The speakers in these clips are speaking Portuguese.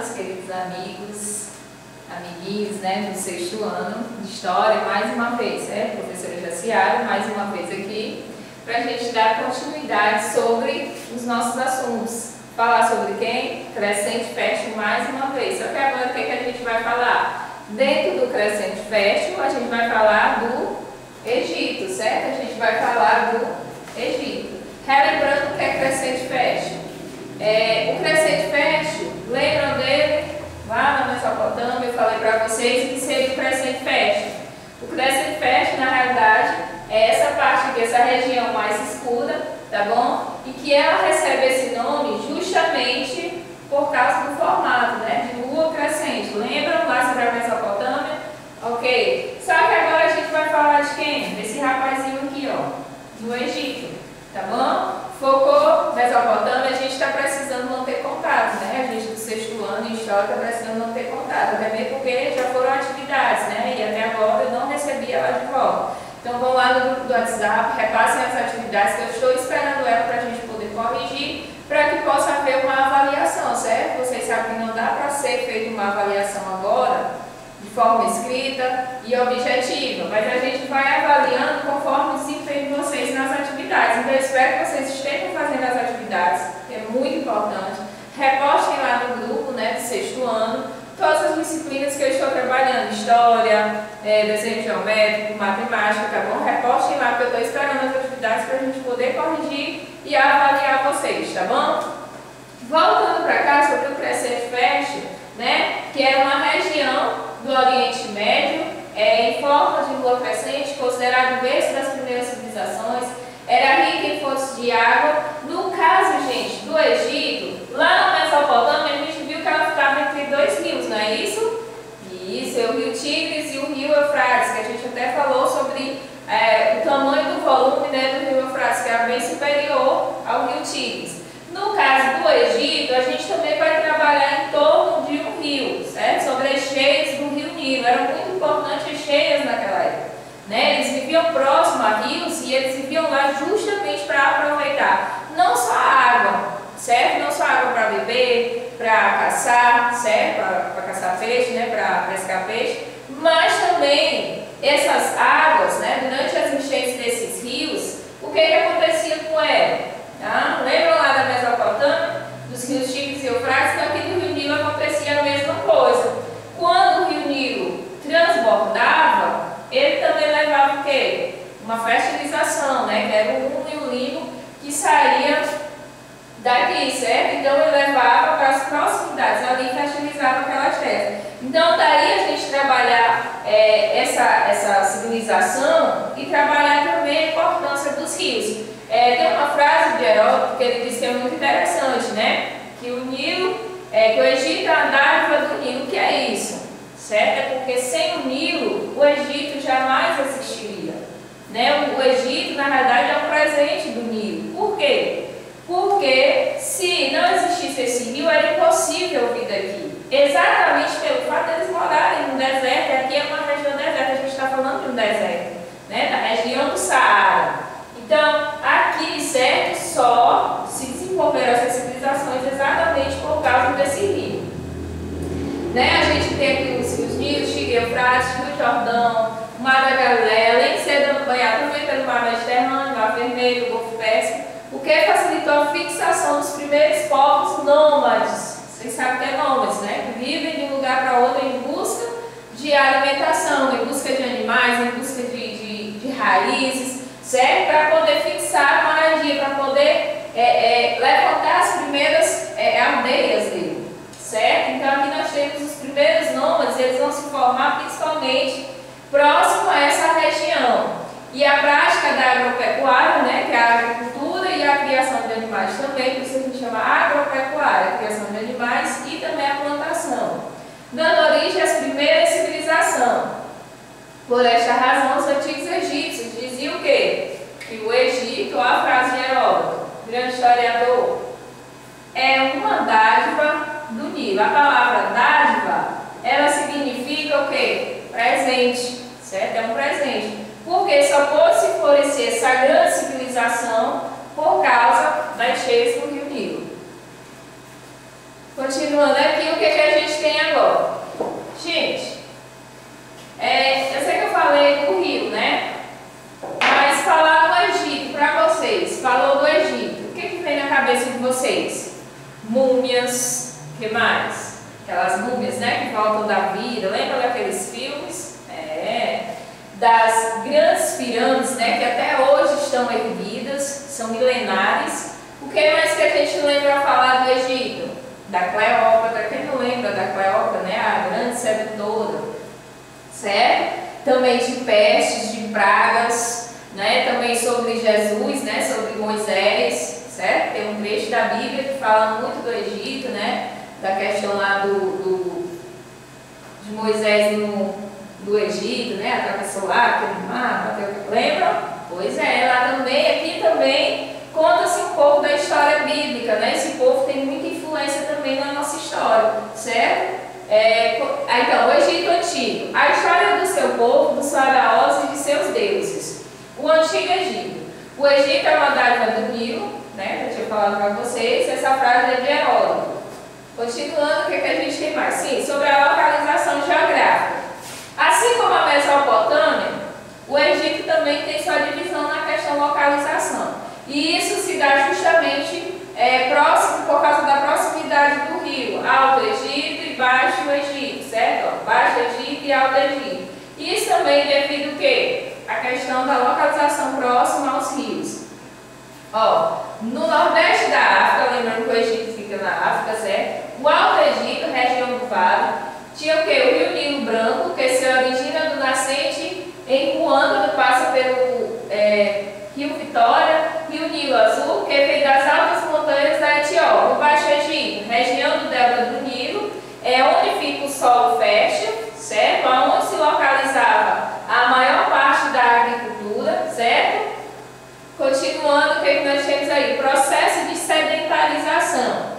meus queridos amigos, amiguinhos, né, do 6º ano de História, mais uma vez, professora Jaciara, mais uma vez aqui, para a gente dar continuidade sobre os nossos assuntos. Falar sobre quem? Crescente Fértil mais uma vez. Só que agora o que a gente vai falar? Dentro do Crescente Fértil, a gente vai falar do Egito, certo? A gente vai falar do Egito. Relembrando o que é Crescente Fértil. O Crescente Fértil, lembram dele? Lá na Mesopotâmia, eu falei para vocês que seria o Crescente Fértil. O Crescente Fértil, na realidade, é essa parte aqui, essa região mais escura, tá bom? E que ela recebe esse nome justamente por causa do formato, né? De lua crescente. Lembram lá sobre a Mesopotâmia? Ok. Só que agora a gente vai falar de quem? Desse rapazinho aqui, ó, do Egito, tá bom? Focou Mesopotâmia, a gente está precisando manter contato, né? A gente do 6º ano em História está precisando manter contato, até mesmo porque já foram atividades, né? E até agora eu não recebi ela de volta. Então vão lá no grupo do WhatsApp, repassem as atividades que eu estou esperando ela para a gente poder corrigir, para que possa haver uma avaliação, certo? Vocês sabem que não dá para ser feita uma avaliação agora, de forma escrita e objetiva, mas a gente vai avaliando conforme o desempenho de vocês nas atividades. Então eu espero que vocês estejam fazendo as atividades, que é muito importante. Repostem lá no grupo, né, do 6º ano, todas as disciplinas que eu estou trabalhando, História, desenho geométrico, matemática, tá bom? Repostem lá, porque eu estou esperando as atividades para a gente poder corrigir e avaliar vocês, tá bom? Voltando para cá sobre o Crescente Fértil, né, que era uma região do Oriente Médio, em forma de lua crescente, considerado o berço das primeiras civilizações, era rica em fontes de água. No caso, gente, do Egito, lá na Mesopotâmia, a gente viu que ela ficava entre 2 rios, não é isso? Isso, é o rio Tigres e o rio Eufrates, que a gente até falou sobre o tamanho do volume, né, do rio Eufrates, que era bem superior ao rio Tigres. No caso do Egito, a gente também vai trabalhar em torno de um rio, certo? Sobre as cheias do rio Nilo. Era muito importante as cheias naquela época, né? Eles viviam próximo a rios e eles viviam lá justamente para aproveitar não só a água, certo? Não só a água para beber, para caçar, certo? Para caçar peixe, né? Para pescar peixe, mas também essas águas, né? Durante as enchentes desses rios, o que acontecia com ela? Tá? Lembram lá da Mesopotâmia, dos rios Tigres e Eufrates? Então aqui no rio Nilo acontecia a mesma coisa. Quando o rio Nilo transbordava, ele também levava o quê? Uma fertilização, né? Que era o humo e o limo que saía daqui, certo? Então ele levava para as proximidades, ali fertilizava aquelas terras. Então daí a gente trabalhar essa civilização e trabalhar também a importância dos rios. Tem uma frase de Heródoto que ele diz que é muito interessante, né? Que o Nilo, que o Egito é a dádiva do Nilo. O que é isso? Certo? É porque sem o Nilo, o Egito jamais existiria. Né? O Egito, na verdade, é um presente do Nilo. Por quê? Porque se não existisse esse rio, era impossível vir daqui. Exatamente pelo fato de eles morarem no deserto, e aqui é uma região deserta, a gente está falando de um deserto, né? Da região do Saara. Então, aqui, certo, só se desenvolveram essas civilizações exatamente por causa desse rio. Né? A gente tem aqui os rios Nilo, Tigre, Eufrates, Rio Jordão, o Mar da Galileia, além de ser banhado também pelo Mar Mediterrâneo, Mar Vermelho, o Golfo Pérsico, o que facilitou a fixação dos primeiros povos nômades. Vocês sabem que é nômades, né? Que vivem de um lugar para outro em busca de alimentação, em busca de animais, em busca de raízes, certo? Para poder fixar a moradia, para poder levantar as primeiras aldeias dele, certo? Então aqui nós temos os primeiros nômades, eles vão se formar principalmente próximo a essa região. E a prática da agropecuária, né, que é a agricultura e a criação de animais também, por isso a gente chama agropecuária, a criação de animais e também a plantação, dando origem às primeiras civilizações. Por esta razão, os antigos egípcios diziam o quê? Que o Egito, olha a frase de Heródoto, grande historiador, é uma dádiva do Nilo. A palavra dádiva, ela significa o quê? Presente, certo? É um presente. Porque só pôde se florescer essa grande civilização por causa das cheias do rio Nilo. Continuando aqui, o que a gente tem agora? Gente, eu sei que eu falei do rio, né? Mas falar do Egito para vocês, falou do Egito, o que vem na cabeça de vocês? Múmias, o que mais? Aquelas múmias, né, que voltam da vida, lembra daqueles filmes? Das grandes pirâmides, né, que até hoje estão erguidas, são milenares. O que mais que a gente lembra ao falar do Egito? Da Cleópatra, quem não lembra da Cleópatra, né, a grande sedutora, certo? Também de pestes, de pragas, né, também sobre Jesus, né, sobre Moisés, certo? Tem um trecho da Bíblia que fala muito do Egito, né, da questão lá de Moisés do Egito, né, atravessou lá aquele mar, lembram? Pois é, lá também, aqui também conta-se um pouco da história bíblica, né? Esse povo tem muita influência também na nossa história, certo? Então, o Egito Antigo, a história do seu povo, dos faraós e de seus deuses. O Antigo Egito. O Egito é uma dádiva do Nilo, né? Eu tinha falado para vocês, essa frase é de Heródoto. Continuando, o que a gente tem mais? Sim, sobre a localização geográfica. Assim como a Mesopotâmia, o Egito também tem sua divisão na questão localização. E isso se dá justamente próximo, por causa da proximidade do rio, Alto Egito e Baixo Egito, certo? Baixo Egito e Alto Egito. Isso também devido ao quê? A questão da localização próxima aos rios. No Nordeste da África, lembrando que o Egito fica na África, certo? O Alto Egito, região do Vale, tinha o quê? O Rio Nilo Branco, que se origina do nascente em Ruanda, que passa pelo Rio Vitória, Rio Nilo Azul, que vem das altas montanhas da Etiópia. O Baixo Egito, região do delta do Nilo, onde fica o solo fértil, certo? Onde se localizava a maior parte da agricultura, certo? Continuando, o que nós temos aí? Processo de sedentarização.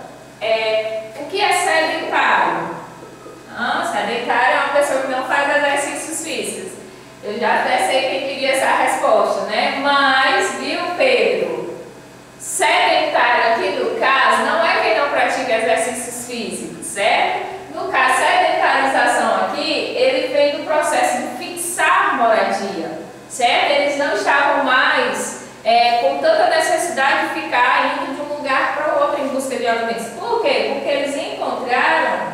O que é sedentário? Sedentário é uma pessoa que não faz exercícios físicos. Eu já até sei quem queria essa resposta, né? Mas, viu, Pedro? Sedentário aqui no caso não é quem não pratica exercícios físicos, certo? No caso, sedentarização aqui, ele vem do processo de fixar moradia, certo? Eles não estavam mais com tanta necessidade de ficar indo de um lugar para o outro em busca de alimentos. Por quê? Porque eles encontraram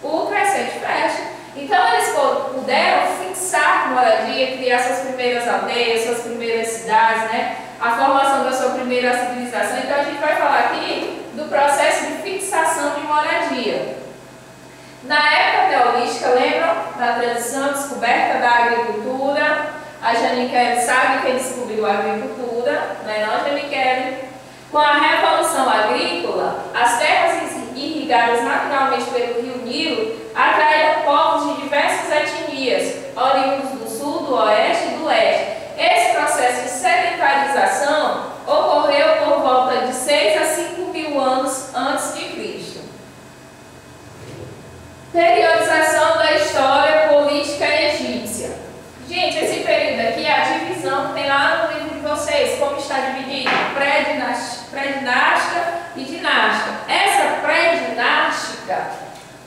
o crescente fértil. Então eles puderam fixar moradia, criar suas primeiras aldeias, suas primeiras cidades, né? A formação da sua primeira civilização. Então a gente vai falar aqui do processo de fixação de moradia. Na época neolítica, lembram da transição, descoberta da agricultura? A Janiquele sabe quem descobriu a agricultura, não é não, Janiquele? Com a Revolução Agrícola, as terras irrigadas naturalmente pelo Rio Nilo atraíram povos de diversas etnias, oriundos do sul, do oeste e do leste. Esse processo de sedentarização ocorreu por volta de 6 a 5 mil anos antes de Cristo. Periodização da história política egípcia. Gente, esse período aqui é a divisão que tem lá no livro de vocês, como está dividido, pré-dinástica e dinástica. Essa pré-dinástica,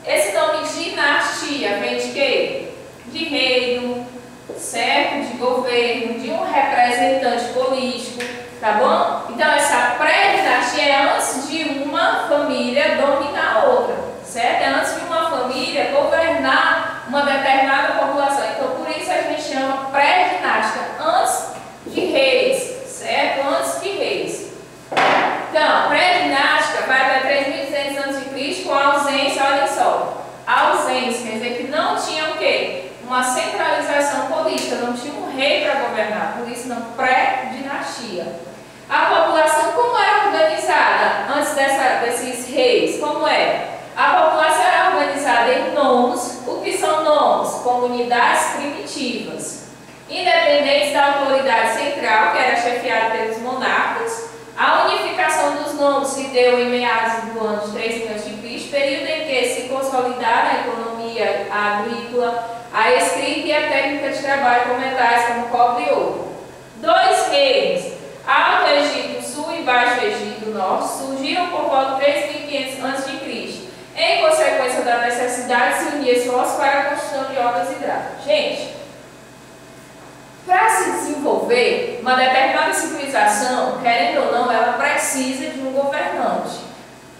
esse nome dinastia vem de quê? De reino, certo? De governo, de um representante político, tá bom? Então essa pré-dinastia é antes de uma família dominar a outra, certo? É antes de uma família governar uma determinada população. Então por isso a gente chama pré-dinástica, antes de reis, certo? Antes de reis. Então, pré-dinástica vai até 3.200 a.C. com a ausência, olha só, a ausência, quer dizer que não tinha o quê? Uma centralização política, não tinha um rei para governar, por isso não, pré-dinastia. A população como era organizada antes desses reis? Como é? A população era organizada em nomos. O que são nomos? Comunidades primitivas, independentes da autoridade central, que era chefiada pelos monarcas. A unificação dos nomos se deu em meados do ano de 3000 a.C., período em que se consolidaram a economia agrícola, a escrita e a técnica de trabalho com metais como cobre e ouro. Dois reinos, Alto Egito Sul e Baixo Egito Norte, surgiram por volta de 3.500 a.C. da necessidade de se unir esforços para a construção de obras hidráulicas. Gente, para se desenvolver uma determinada civilização, querendo ou não, ela precisa de um governante.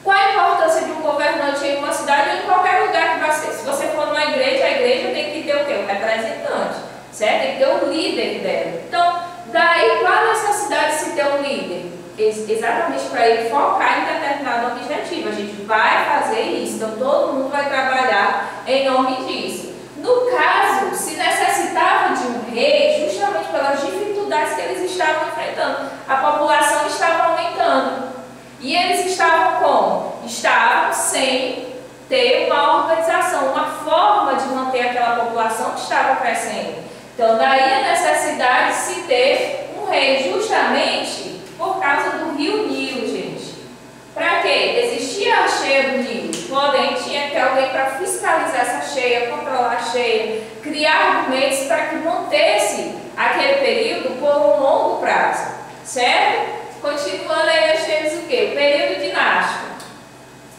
Qual a importância de um governante em uma cidade ou em qualquer lugar que vai ser? Se você for numa igreja, a igreja tem que ter o quê? Um representante, certo? Tem que ter um líder dela. Então, daí qual a necessidade de se ter um líder? Exatamente para ele focar em determinado objetivo. A gente vai fazer isso, então todo mundo vai trabalhar em nome disso. No caso, se necessitava de um rei, justamente pelas dificuldades que eles estavam enfrentando. A população estava aumentando. E eles estavam como? Estavam sem ter uma organização, uma forma de manter aquela população que estava crescendo. Então, daí a necessidade de se ter um rei, justamente por causa do rio Nilo, gente. Para quê? Existia a cheia do Nilo, porém tinha que ter alguém para fiscalizar essa cheia, controlar a cheia, criar argumentos para que mantesse aquele período por um longo prazo, certo? Continuando aí, nós temos o quê? O período dinástico.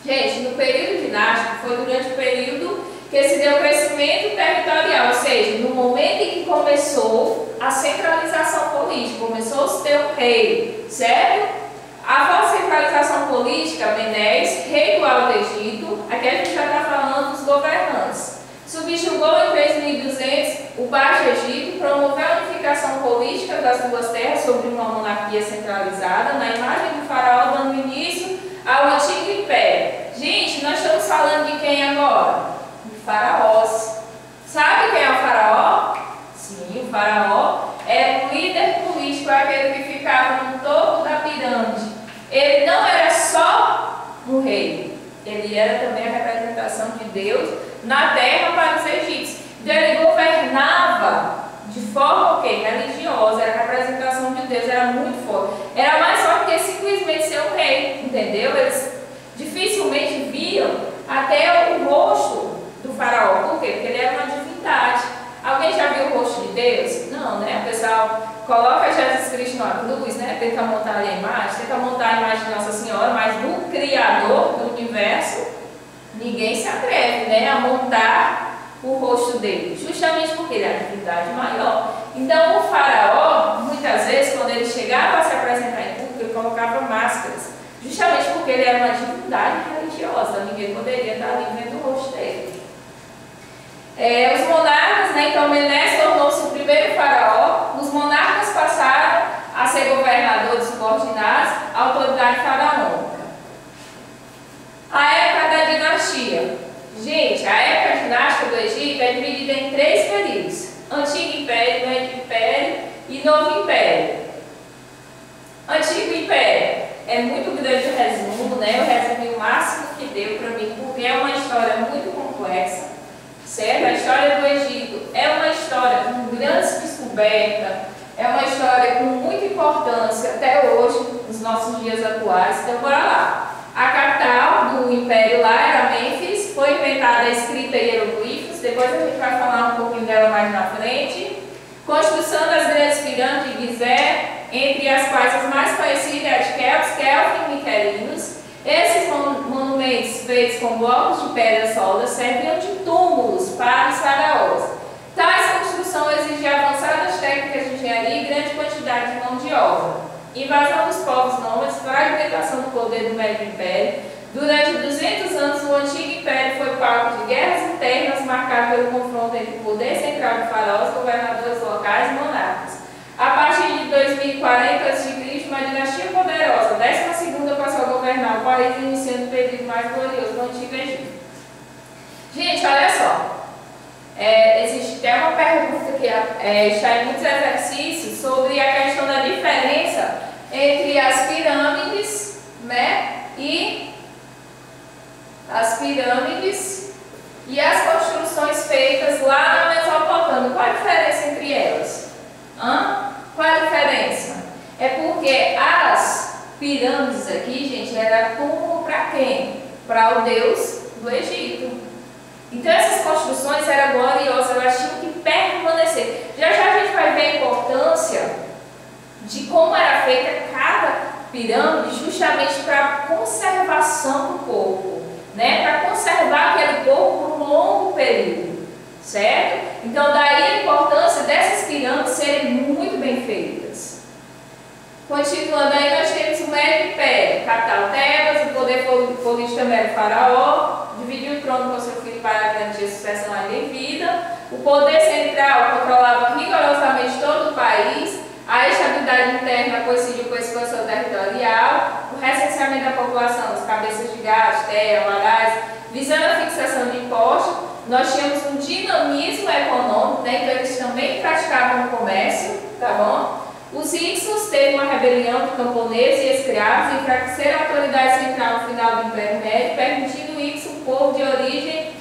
Gente, no período dinástico foi durante o período que se deu o crescimento territorial, ou seja, no momento em que começou a centralização política, começou a se ter um rei, certo? Após a centralização política, Menes, rei do Alto Egito, aqui a gente já está falando dos governantes, subjugou em 3200 o Baixo Egito, promoveu a unificação política das duas terras sobre uma monarquia centralizada, na imagem do faraó dando início ao antigo império. Gente, nós estamos falando de quem agora? De faraós. Sabe quem é o faraó? Sim, o faraó é o líder político, aquele que ficava no topo da pirâmide. Ele não era só um rei, ele era também a representação de Deus na terra para os egípcios. Então ele governava de forma religiosa, era a representação de Deus, era muito forte. Era mais forte que simplesmente ser um rei, entendeu? Eles dificilmente viam até o rosto do faraó. Por quê? Porque ele era uma divindade. Alguém já viu o rosto de Deus? Não, né? O pessoal coloca Jesus Cristo na cruz, né? Tenta montar ali a imagem, tenta montar a imagem de Nossa Senhora, mas do Criador do universo, ninguém se atreve, né, a montar o rosto dele, justamente porque ele é a divindade maior. Então o faraó, muitas vezes, quando ele chegava a se apresentar em público, ele colocava máscaras, justamente porque ele era uma divindade religiosa, ninguém poderia estar ali vendo o rosto dele. Os monarcas, né, então Menes tornou-se o primeiro faraó. Os monarcas passaram a ser governadores subordinados à autoridade faraônica. A época da dinastia. Gente, a época dinástica do Egito é dividida em 3 períodos: Antigo Império, Médio Império e Novo Império. Antigo Império é muito grande o resumo, né? Eu resumi o máximo que deu para mim, porque é uma história muito complexa. Certo? A história do Egito é uma história com grandes descobertas, é uma história com muita importância até hoje, nos nossos dias atuais. Então, bora lá. A capital do império lá era Mênfis, foi inventada a escrita em hieroglifos, depois a gente vai falar um pouquinho dela mais na frente. Construção das grandes pirâmides de Gizé, entre as quais as mais conhecidas é a de Keops, Kelvin e Miquelinos. Esses monumentos feitos com blocos de pedra sólida serviam de túmulos para os faraós. Tais construções exigiam avançadas técnicas de engenharia e grande quantidade de mão de obra. Invasão dos povos nômades, fragmentação do poder do Médio Império. Durante 200 anos, o Antigo Império foi palco de guerras internas marcadas pelo confronto entre o poder central de faraós, governadores locais e monarcas. A partir de 2040 a.C., uma dinastia poderosa, 12ª, passou a governar o país, iniciando o período mais glorioso do Antigo Egito. Gente, olha só. Existe até uma pergunta que está em muitos exercícios sobre a questão da diferença entre as pirâmides, né, e as construções feitas lá na Mesopotâmia. Qual a diferença entre elas? Qual a diferença? É porque as pirâmides aqui, gente, era túmulo para quem? Para o Deus do Egito. Então essas construções eram gloriosas, elas tinham que permanecer. Já já a gente vai ver a importância de como era feita cada pirâmide, justamente para a conservação do corpo, né? Para conservar aquele corpo período, certo? Então daí a importância dessas pirâmides serem muito bem feitas. Continuando aí, nós temos o Médio Império, capital Tebas, o poder político também era o faraó, dividiu o trono com seu filho para garantir a sucessão ali em vida. O poder central controlava rigorosamente todo o país, a estabilidade interna coincidiu com a expansão territorial, o recenseamento da população, as cabeças de gado, terra, larais, visando a fixação de impostos. Nós tínhamos um dinamismo econômico, né? Então eles também praticavam o comércio, tá bom? Os Hicsos teve uma rebelião de camponeses e escravos e enfraqueceram a autoridade central no final do Império Médio, permitindo o Hicso, um povo de origem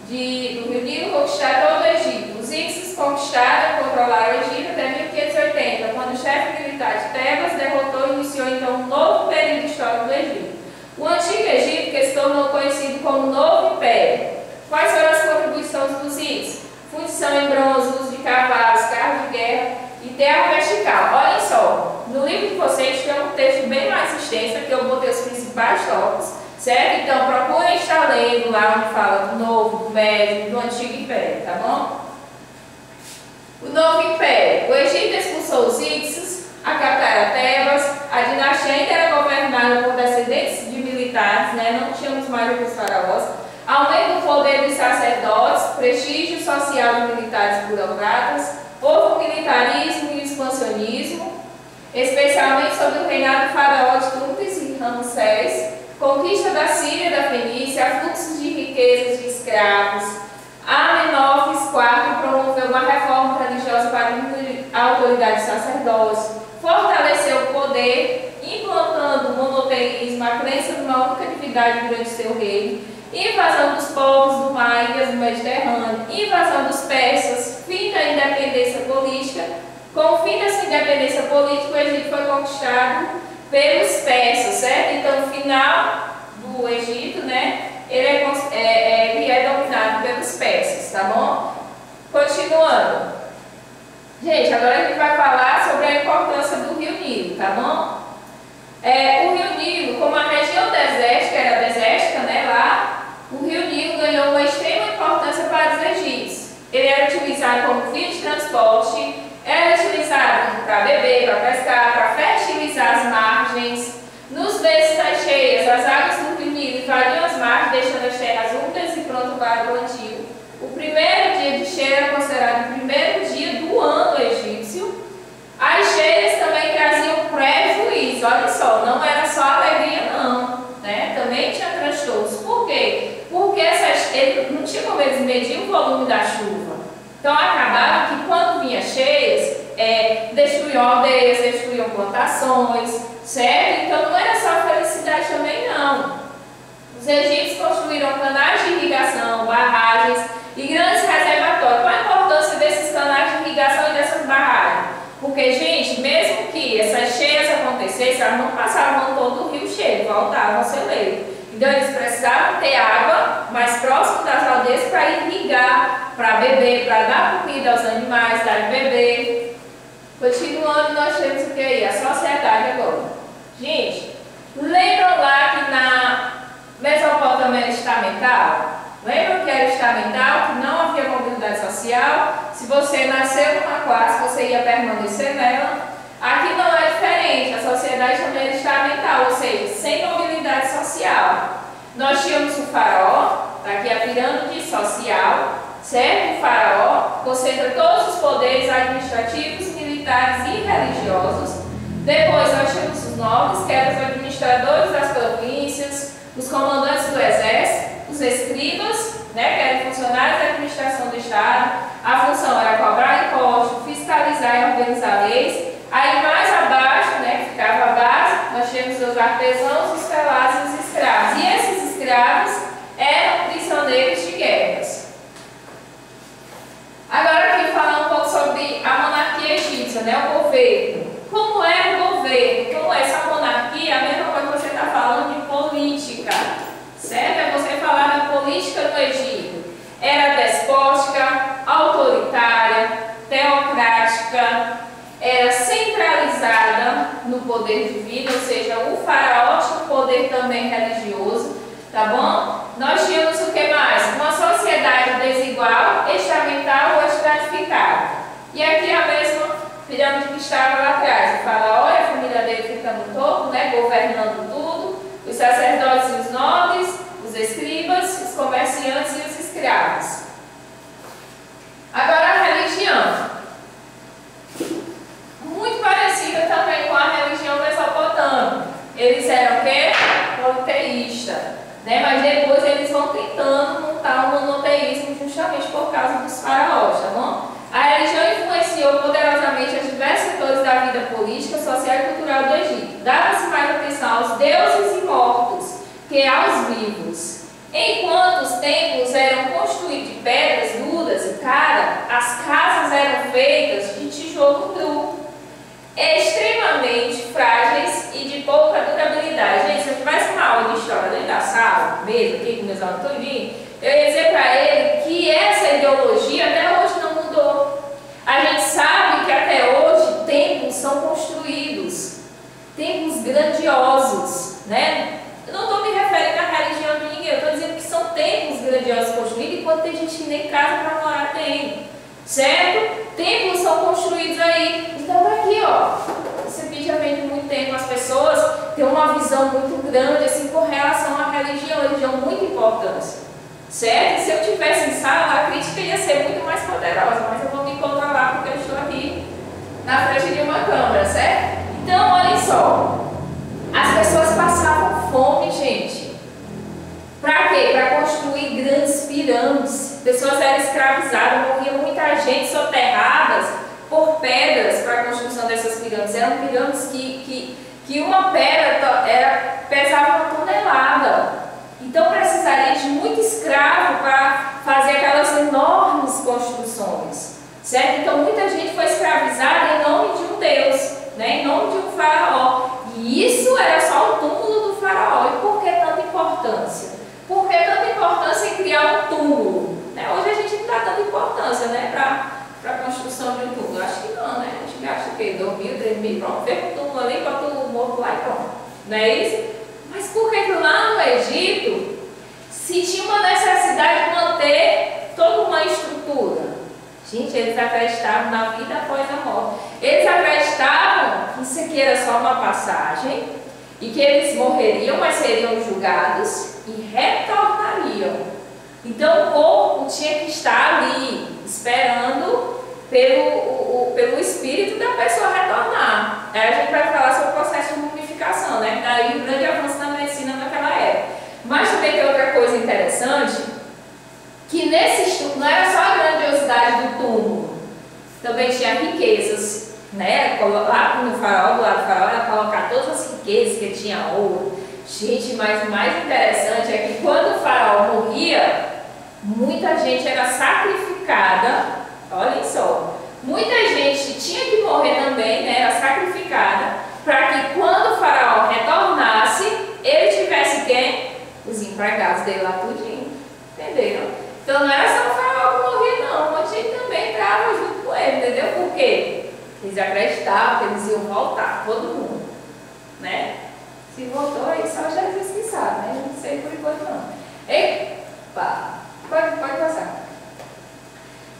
do Rio Nilo, conquistar todo o Egito. Os Hicsos conquistaram e controlaram o Egito até 1580, quando o chefe militar de Tebas derrotou e iniciou então um novo período histórico do Egito. O Antigo Egito, que se tornou conhecido como Novo Império. Quais foram as contribuições dos Hicsos? Fundição em bronze, uso de cavalos, carros de guerra e terra vertical. Olhem só, no livro de vocês tem um texto bem mais extenso, que eu botei os principais tópicos, certo? Então procurem estar lendo lá onde fala do Novo, do Médio, do Antigo Império, tá bom? O Novo Império. O Egito expulsou os Hicsos, a capital era Tebas, a dinastia ainda era governada por descendentes de militares, né? Não tínhamos mais aqueles faraós. Aumento do poder dos sacerdotes, prestígio social de militares e burocratas, houve o militarismo e o expansionismo, especialmente sob o reinado do faraó de Túnez e Ramsés, conquista da Síria e da Fenícia, fluxos de riquezas de escravos. Amenófis IV promoveu uma reforma religiosa para diminuir a autoridade dos sacerdotes, fortaleceu o poder, implantando o monoteísmo, a crença numa única divindade durante seu reino, invasão dos povos do mar e ilhas do Mediterrâneo, invasão dos persas, fim da independência política. Com o fim dessa independência política, o Egito foi conquistado pelos persas, certo? Então, o final do Egito, né, ele é dominado pelos persas, tá bom? Continuando. Gente, agora a gente vai falar sobre a importância do Rio Nilo, tá bom? O Rio Nilo, como a região desértica era desértica, né, lá, o Rio Nilo ganhou uma extrema importância para os egípcios. Ele era utilizado como fio de transporte, era utilizado para beber, para pescar, para fertilizar as margens. Nos meses das cheias, as águas do Rio Nilo invadiam as margens, deixando as terras úmidas e pronto para o plantio. O primeiro dia de cheia era considerado o primeiro dia do ano egípcio. As cheias também traziam prejuízo, olha só, não era só alegria não, né? Também tinha transtornos. Por quê? Porque não tinha como eles medir o volume da chuva. Então acabava que quando vinha cheias, destruíam aldeias, destruíam plantações, certo? Então não era só felicidade também não. Os egípcios construíram canais de irrigação, barragens e grandes reservatórios. Qual a importância desses canais de irrigação e dessas barragens? Porque, gente, mesmo que essas cheias acontecessem, elas não passavam todo o rio cheio, voltavam ao seu leito. Então eles precisavam ter água mais próximo das aldeias para irrigar, para beber, para dar comida aos animais, dar de beber. Continuando, nós temos o que aí? A sociedade agora. Gente, lembram lá que na Mesopotâmia era estamental? Lembram que era estamental, que não havia mobilidade social? Se você nasceu numa classe, você ia permanecer nela. Aqui não é diferente, a sociedade também era estamental, ou seja, sem mobilidade social. Nós tínhamos o faraó, tá aqui a pirâmide social, certo? O faraó concentra todos os poderes administrativos, militares e religiosos. Depois nós temos os nobres, que eram os administradores das províncias, os comandantes do exército, os escribas, né, que eram funcionários da administração do Estado. A função era cobrar impostos, fiscalizar e organizar leis. Aí mais abaixo, né, que ficava a base, nós tínhamos os artesãos, os felazes e os escravos. E esses escravos eram prisioneiros de guerras. Agora aqui falar um pouco sobre a monarquia egípcia, né, o governo. Como é o governo? Como é essa monarquia? A mesma coisa que você está falando de política, certo? É você falar da política no Egito. Era despótica, autoritária, teocrática, era centralizada no poder divino, ou seja, o faraó tinha um poder também religioso, tá bom? Nós tínhamos o que mais? Uma sociedade pirâmide que estava lá atrás. O faraó e a família dele fica no topo, né, governando tudo. Os sacerdotes e os nobres, os escribas, os comerciantes e os escravos. Agora a religião. Muito parecida também com a religião mesopotâmica. Eles eram o quê? Politeísta, né? Mas depois eles vão tentando montar um monoteísmo justamente por causa dos faraós, tá bom? A religião influenciou poderosamente os diversos setores da vida política, social e cultural do Egito. Dava-se mais atenção aos deuses e mortos que aos vivos. Enquanto os templos eram construídos de pedras duras e caras, as casas eram feitas de tijolo cru, extremamente frágeis e de pouca durabilidade. Gente, se eu tivesse uma aula de história dentro da sala, mesmo aqui com meus alunos todinhos, eu ia dizer para ele que essa ideologia até hoje não mudou. A gente sabe que até hoje templos são construídos, templos grandiosos, né? Eu não estou me referindo à religião de ninguém, eu estou dizendo que são templos grandiosos construídos, enquanto tem gente que nem casa para morar tem, certo? Templos são construídos aí. Então tá aqui, ó. Esse vídeo já vem de muito tempo. As pessoas têm uma visão muito grande assim com relação à religião. A religião muito importância, certo? Se eu tivesse em sala, a crítica ia ser muito mais poderosa, mas eu vou me controlar porque eu estou aqui na frente de uma câmera, certo? Então, olhem só. As pessoas passavam fome, gente. Para quê? Para construir grandes pirâmides. Pessoas eram escravizadas, morria muita gente soterradas por pedras para a construção dessas pirâmides. Eram pirâmides que uma pedra pesava 1 tonelada. Então precisaria de muito escravo para fazer aquelas enormes construções, certo? Então muita gente foi escravizada em nome de um deus, né? Em nome de um faraó. E isso era só o túmulo do faraó. E por que tanta importância? Por que tanta importância em criar um túmulo? Né? Hoje a gente não dá tanta importância, né, para a construção de um túmulo. Acho que não, né? A gente gasta o quê? 2.000, 3.000, pronto. Fez um túmulo ali, bota o morto lá e pronto. Não é isso? Mas por que lá no Egito se tinha uma necessidade de manter toda uma estrutura? Gente, eles acreditavam na vida após a morte. Eles acreditavam que isso aqui era só uma passagem e que eles morreriam, mas seriam julgados e retornariam. Então o corpo tinha que estar ali, esperando pelo espírito da pessoa retornar. Aí a gente vai falar sobre o processo de mumificação, né? Daí um grande avanço na medicina naquela época. Mas também tem outra coisa interessante, que nesse estudo não era só a grandiosidade do túmulo, também tinha riquezas, né? Lá no faraó, do lado do faraó, era colocar todas as riquezas que tinha ouro. Gente, mas o mais interessante é que quando o faraó morria, muita gente era sacrificada, olhem só, muita gente tinha que morrer também, né? Era sacrificada, para que quando o faraó retornasse, ele tivesse quem? Os empregados dele lá tudinho, entenderam? Então não era só o faraó que morria não, um monte de gente também entrava junto com ele, entendeu? Por quê? Eles acreditavam que eles iam voltar, todo mundo, né? Se voltou aí só Jesus que sabe, né? Não sei por enquanto não. Epa! Pode passar.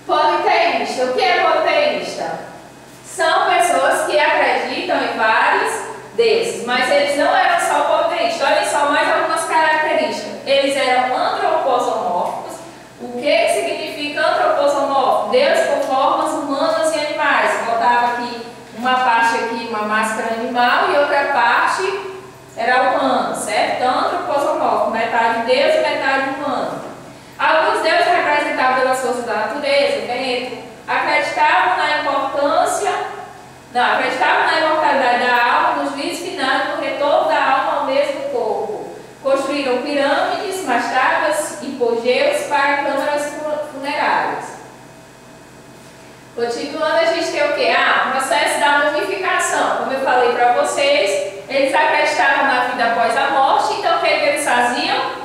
Politeísta. O que é politeísta? São pessoas que acreditam em vários desses, mas eles não eram só politeístas. Olhem só mais algumas características. Eles eram antroposomórficos. O que significa antroposomórfico? Deus com formas humanas e animais. Botava aqui uma parte aqui, uma máscara animal, e outra parte era humano, certo? Então, antroposomórfico, metade Deus e metade humano. Alguns deuses representavam pelas forças da natureza, vento, acreditavam na imortalidade da alma, nos juízos finais, no retorno da alma ao mesmo corpo. Construíram pirâmides, mastabas, hipogeus para câmaras funerárias. Continuando, a gente tem o quê? O processo da mumificação. Como eu falei para vocês, eles acreditavam na vida após a morte, então o que eles faziam?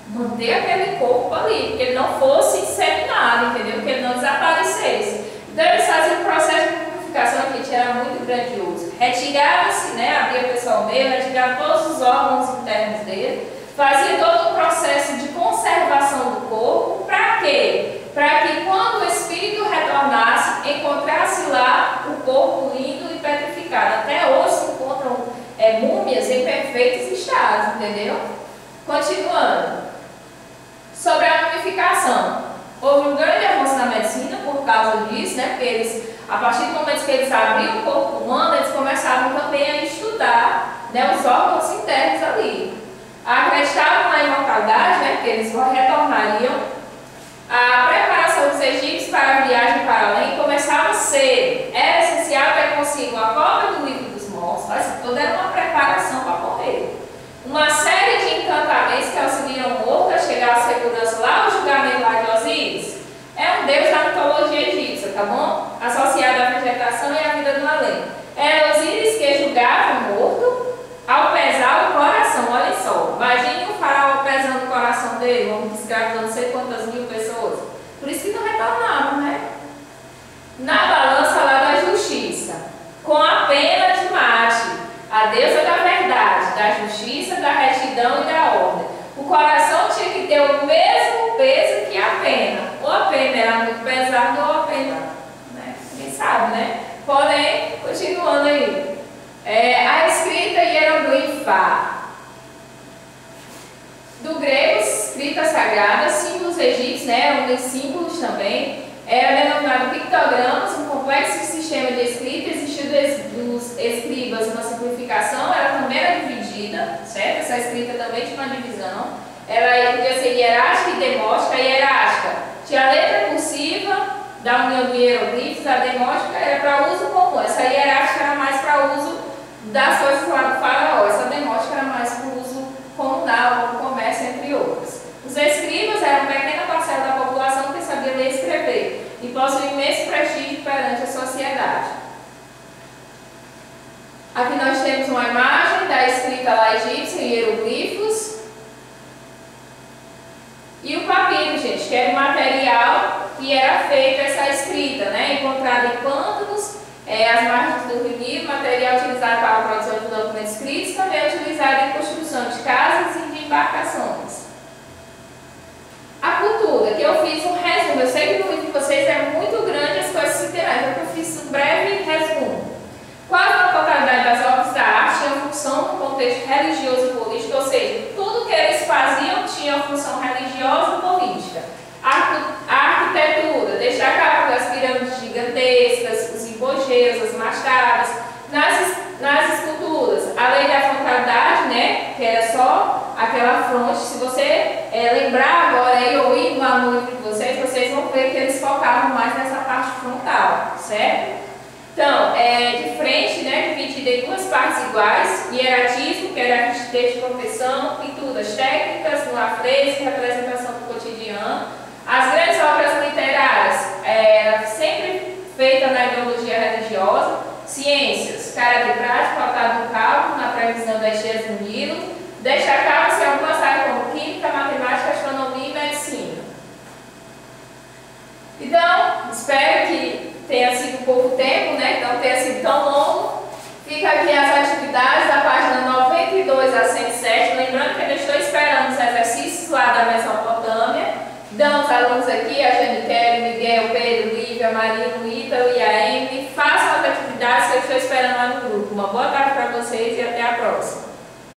Manter aquele corpo ali, que ele não fosse inseminado, entendeu? Que ele não desaparecesse. Então eles faziam o processo de mumificação, que era muito grandioso. Retirava-se, né? Abria o pessoal meio, retirava todos os órgãos internos dele, fazia todo o processo de conservação do corpo. Para quê? Para que quando o espírito retornasse, encontrasse lá o continuando. Sobre a mumificação. Houve um grande avanço na medicina por causa disso, né? Porque eles, a partir do momento que eles abriam o corpo humano, eles começavam também a estudar, né, os órgãos internos ali. Acreditavam na imortalidade, né? Porque eles retornariam. A preparação dos egípcios para a viagem para além começava cedo. Era essencial ter consigo a cópia do livro dos mortos, mas toda era uma preparação para morrer. Uma série de encantamentos que auxiliam o morto a chegar à segurança lá ao julgamento lá de Osíris. É um deus da mitologia egípcia, tá bom? Associado à vegetação e à vida do além. Era Osíris que julgava o morto ao pesar o coração. Olha só, imagine o faraó pesando o coração dele, um homem que escravizou não sei quantas mil pessoas. Por isso que não retornavam, né? Na balança lá da justiça, com a pena de Mate, a deusa da verdade, da justiça, da retidão e da ordem. O coração tinha que ter o mesmo peso que a pena. Ou a pena era muito pesada ou a pena, né? Quem sabe, né? Porém, continuando aí. A escrita hieroglifa. Do grego, escrita sagrada, símbolos egípcios, né? Eram símbolos também. Era denominado pictogramas, um complexo sistema de escrita. Existiu dos escribas uma simplificação, ela também era dividida, certo? Essa escrita também tinha uma divisão. Ela podia ser hierárquica e demótica. A hierárquica tinha a letra cursiva da união do hieroglifos, a demótica era para uso comum. Essa hierárquica era mais para uso das coisas lá do faraó. Essa demótica era mais para uso comunal, para o comércio, entre outras. Os escribas eram uma pequena parcela da população que sabia ler e escrever e possuía imenso prestígio perante a sociedade. Aqui nós temos uma imagem da escrita lá egípcia, hieroglifos. E o papiro, gente, que era o material que era feita essa escrita, né? Encontrado em pântanos, as margens do Rio Nilo, material utilizado para a produção de documentos escritos, também é utilizado em construção de casas e de embarcações. A cultura, que eu fiz um resumo, eu sei que no livro de vocês é muito grande as coisas literárias, então eu fiz um breve resumo. Quase a totalidade das obras da arte tinha função no contexto religioso e político, ou seja, tudo que eles faziam tinha uma função religiosa e política. A arquitetura destacava as pirâmides gigantescas, os embogeiros, as machadas. Nas esculturas, a lei da frontalidade, né, que era só aquela fronte. Se você lembrar agora e ouvir lá no livro de vocês vão ver que eles focavam mais nessa parte frontal, certo? Então, de frente, né, dividida em duas partes iguais, hierarquismo, que era texto de profissão, pinturas técnicas, no afresco, representação do cotidiano. As grandes obras literárias eram sempre feitas na ideologia religiosa. Ciências, caráter prático, pautado no cálculo, na previsão das cheias do Nilo. Destacavam-se algumas áreas como química, matemática, astronomia e medicina. Então, espero que tenha sido pouco tempo, né? Não tenha sido tão longo. Fica aqui as atividades da página 92 a 107. Lembrando que eu estou esperando os exercícios lá da Mesopotâmia. Dão os alunos aqui, a Janiquele, Miguel, Pedro, Lívia, Marino, Ítalo e a Emily. Façam as atividades que eu estou esperando lá no grupo. Uma boa tarde para vocês e até a próxima.